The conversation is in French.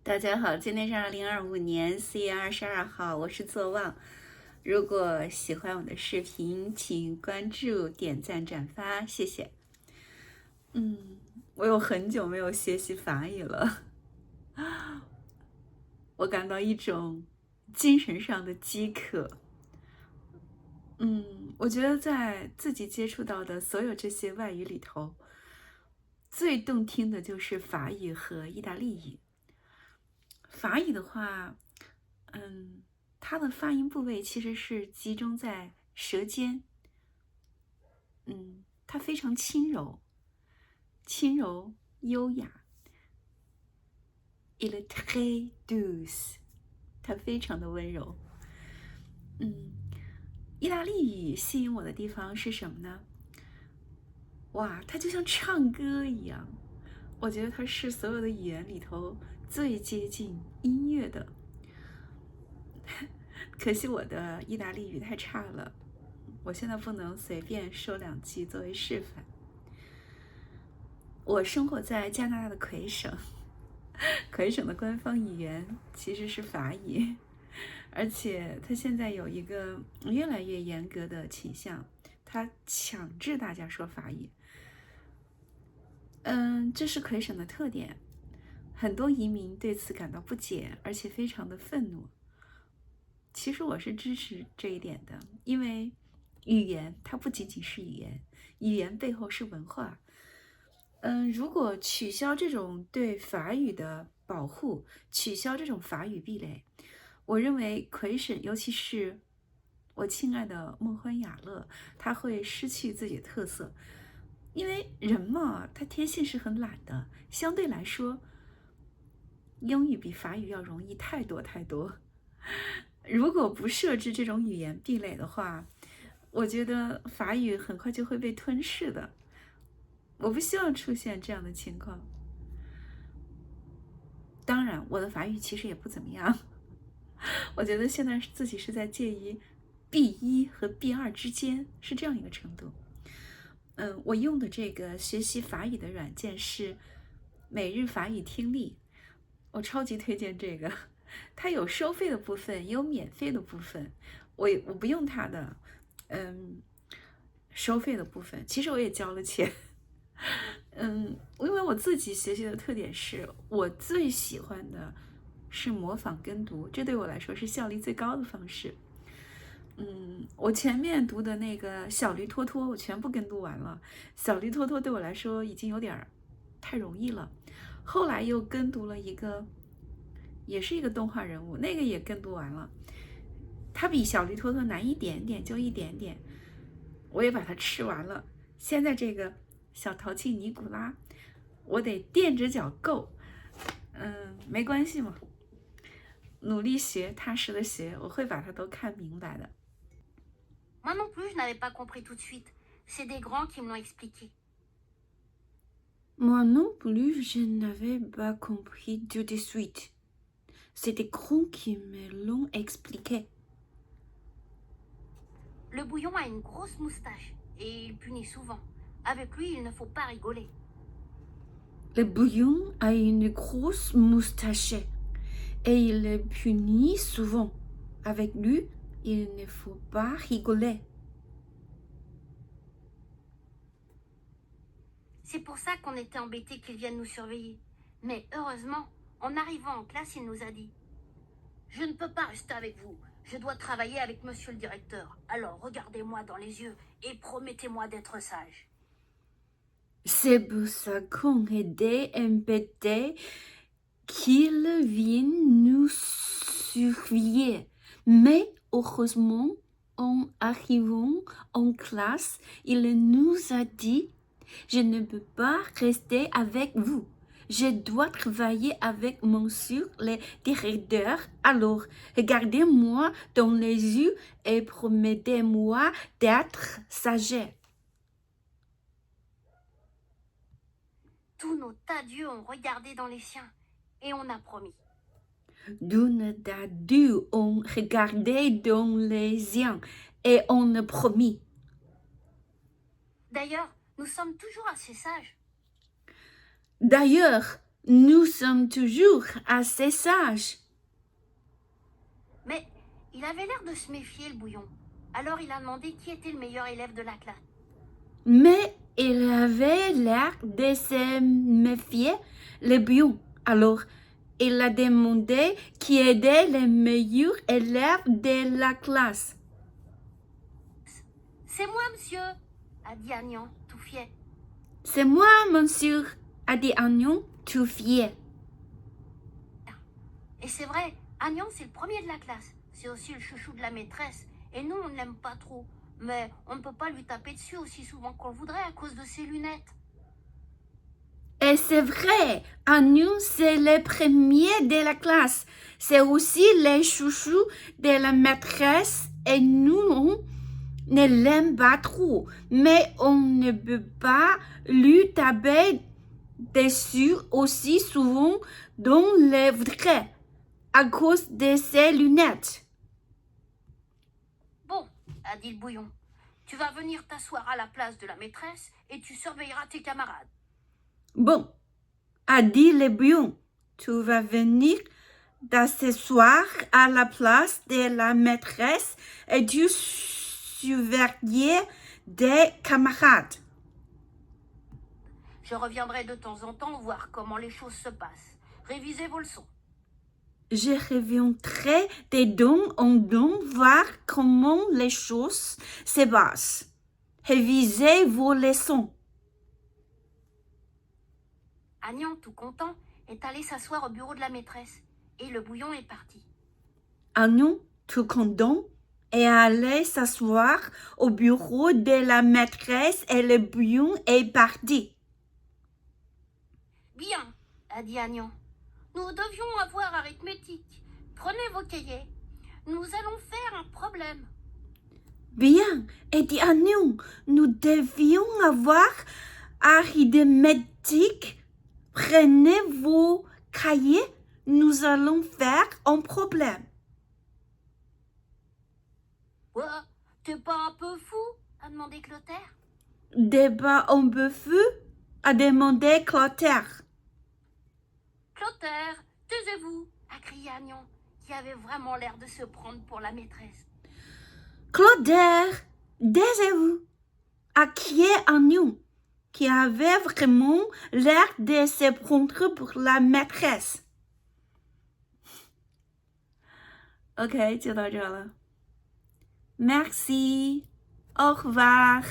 大家好，今天是2025年4月22号，我是作望。如果喜欢我的视频，请关注、点赞、转发，谢谢。我有很久没有学习法语了，我感到一种精神上的饥渴。我觉得在自己接触到的所有这些外语里头，最动听的就是法语和意大利语。法语的话，它的发音部位其实是集中在舌尖，它非常轻柔、优雅。Il est très douce，它非常的温柔。意大利语吸引我的地方是什么呢？哇，它就像唱歌一样，我觉得它是所有的语言里头最接近音乐的。可惜我的意大利语太差了，我现在不能随便说2句作为示范。我生活在加拿大的魁省，魁省的官方语言其实是法语，而且它现在有一个越来越严格的倾向，它强制大家说法语。这是魁省的特点，很多移民对此感到不解，而且非常的愤怒。其实我是支持这一点的，因为语言它不仅仅是语言，语言背后是文化。如果取消这种对法语的保护，取消这种法语壁垒，我认为魁省，尤其是我亲爱的孟欢雅勒，他会失去自己的特色。因为人嘛，他天性是很懒的，相对来说，英语比法语要容易太多太多。如果不设置这种语言壁垒的话，我觉得法语很快就会被吞噬的。我不希望出现这样的情况。当然，我的法语其实也不怎么样。我觉得现在自己是在介于 B1 和 B2 之间，是这样一个程度。我用的这个学习法语的软件是每日法语听力，我超级推荐这个。它有收费的部分，也有免费的部分。我不用它的，收费的部分，其实我也交了钱。因为我自己学习的特点是我最喜欢的是模仿跟读，这对我来说是效率最高的方式。我前面读的那个小驴托托，我全部跟读完了。小驴托托对我来说已经有点太容易了，后来又跟读了一个，也是一个动画人物，那个也跟读完了。它比小驴托托难一点点，就一点点，我也把它吃完了。现在这个小淘气尼古拉，我得垫着脚够。没关系嘛，努力学，踏实的学，我会把它都看明白的。Moi non plus, je n'avais pas compris tout de suite. C'est des grands qui me l'ont expliqué. Moi non plus, je n'avais pas compris tout de suite. C'est des grands qui me l'ont expliqué. Le bouillon a une grosse moustache et il punit souvent. Avec lui, il ne faut pas rigoler. Le bouillon a une grosse moustache et il le punit souvent. Avec lui, il ne faut pas rigoler. C'est pour ça qu'on était embêtés qu'il vienne nous surveiller. Mais heureusement, en arrivant en classe, il nous a dit « Je ne peux pas rester avec vous. Je dois travailler avec monsieur le directeur. Alors regardez-moi dans les yeux et promettez-moi d'être sage. » C'est pour ça qu'on était embêtés qu'il vienne nous surveiller. Mais heureusement, en arrivant en classe, il nous a dit « Je ne peux pas rester avec vous. Je dois travailler avec monsieur le directeur. Alors, regardez-moi dans les yeux et promettez-moi d'être sage. » Tous nos tas d'yeux ont regardé dans les siens et on a promis. D'une d'adieu, on regardait dans les yeux et on a promis. D'ailleurs, nous sommes toujours assez sages. D'ailleurs, Nous sommes toujours assez sages. Mais il avait l'air de se méfier, le bouillon. Alors il a demandé qui était le meilleur élève de la classe. Mais il avait l'air de se méfier, le bouillon. Alors, il a demandé qui était le meilleur élève de la classe. C'est moi, monsieur, a dit Agnan, tout fier. C'est moi, monsieur, a dit Agnan, tout fier. Et c'est vrai, Agnan, c'est le premier de la classe. C'est aussi le chouchou de la maîtresse. Et nous, on ne l'aime pas trop. Mais on ne peut pas lui taper dessus aussi souvent qu'on le voudrait à cause de ses lunettes. Et c'est vrai, Agnan, c'est le premier de la classe. C'est aussi le chouchou de la maîtresse. Et nous, on ne l'aime pas trop. Mais on ne peut pas lui taper dessus aussi souvent qu'on le voudrait à cause de ses lunettes. Bon, a dit le bouillon, tu vas venir t'asseoir à la place de la maîtresse et tu surveilleras tes camarades. Bon, a dit le bouillon, tu vas venir t'asseoir à la place de la maîtresse et tu surveiller des camarades. Je reviendrai de temps en temps voir comment les choses se passent. Révisez vos leçons. Je reviendrai de temps en temps voir comment les choses se passent. Révisez vos leçons. Agnan, tout content, est allé s'asseoir au bureau de la maîtresse. Et le bouillon est parti. Agnan, tout content, est allé s'asseoir au bureau de la maîtresse et le bouillon est parti. Bien, a dit Agnan. Nous devions avoir arithmétique. Prenez vos cahiers. Nous allons faire un problème. Bien, et dit Agnan, nous devions avoir arithmétique. Prenez vos cahiers, nous allons faire un problème. Quoi? T'es pas un peu fou? A demandé Clotaire. Débat un peu fou, a demandé Clotaire. Clotaire, taisez-vous, a crié Agnan, qui avait vraiment l'air de se prendre pour la maîtresse. Clotaire, taisez-vous, a crié Agnan, qui avait vraiment l'air de se prendre pour la maîtresse. OK, 就到这了。Merci. Au revoir.